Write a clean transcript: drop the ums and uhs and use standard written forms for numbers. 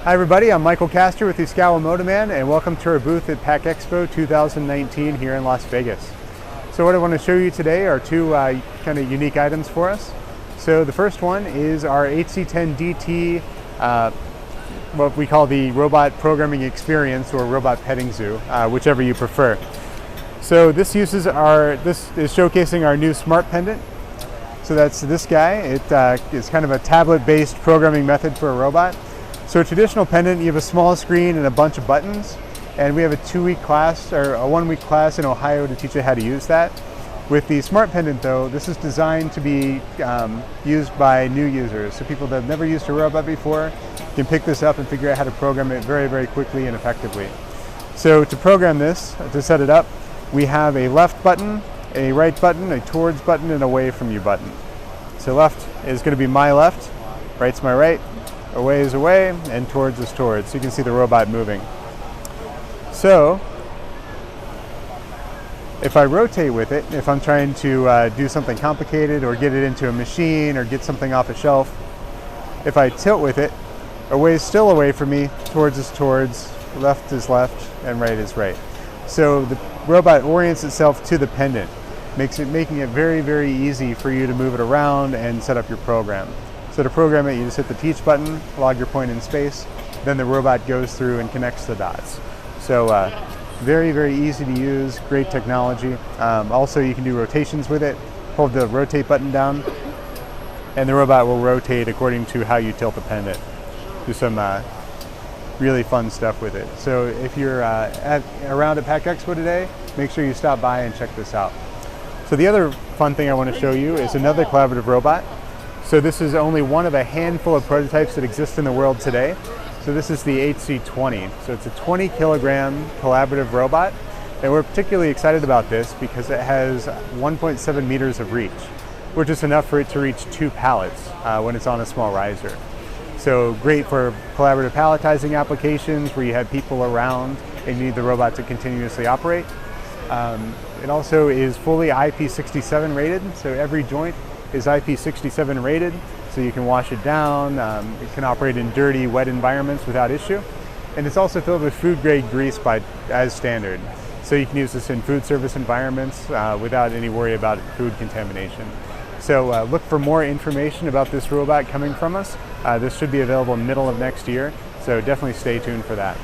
Hi everybody, I'm Michael Castor with Yaskawa Motoman, and welcome to our booth at PACK EXPO 2019 here in Las Vegas. So what I want to show you today are two kind of unique items for us. So the first one is our HC10DT, what we call the Robot Programming Experience or Robot Petting Zoo, whichever you prefer. So this is showcasing our new smart pendant. So that's this guy. It is kind of a tablet-based programming method for a robot. So a traditional pendant, you have a small screen and a bunch of buttons, and we have a 2-week class or a 1-week class in Ohio to teach you how to use that. With the smart pendant though, this is designed to be used by new users. So people that have never used a robot before can pick this up and figure out how to program it very, very quickly and effectively. So to program this, to set it up, we have a left button, a right button, a towards button, and away from you button. So left is going to be my left, right's my right, away is away, and towards is towards. So you can see the robot moving. So if I rotate with it, if I'm trying to do something complicated or get it into a machine or get something off a shelf, if I tilt with it, away is still away from me, towards is towards, left is left, and right is right. So the robot orients itself to the pendant, making it very, very easy for you to move it around and set up your program. So to program it, you just hit the teach button, log your point in space, then the robot goes through and connects the dots. So very, very easy to use, great technology. Also, you can do rotations with it. Hold the rotate button down, and the robot will rotate according to how you tilt the pendant. Do some really fun stuff with it. So if you're around at PACK EXPO today, make sure you stop by and check this out. So the other fun thing I want to show you is another collaborative robot. So this is only one of a handful of prototypes that exist in the world today. So this is the HC20. So it's a 20 kilogram collaborative robot. And we're particularly excited about this because it has 1.7 meters of reach, which is enough for it to reach 2 pallets when it's on a small riser. So great for collaborative palletizing applications where you have people around and you need the robot to continuously operate. It also is fully IP67 rated, so every joint is IP67 rated, so you can wash it down. It can operate in dirty, wet environments without issue. And it's also filled with food-grade grease as standard. So you can use this in food service environments without any worry about food contamination. So look for more information about this robot coming from us. This should be available in the middle of next year, so definitely stay tuned for that.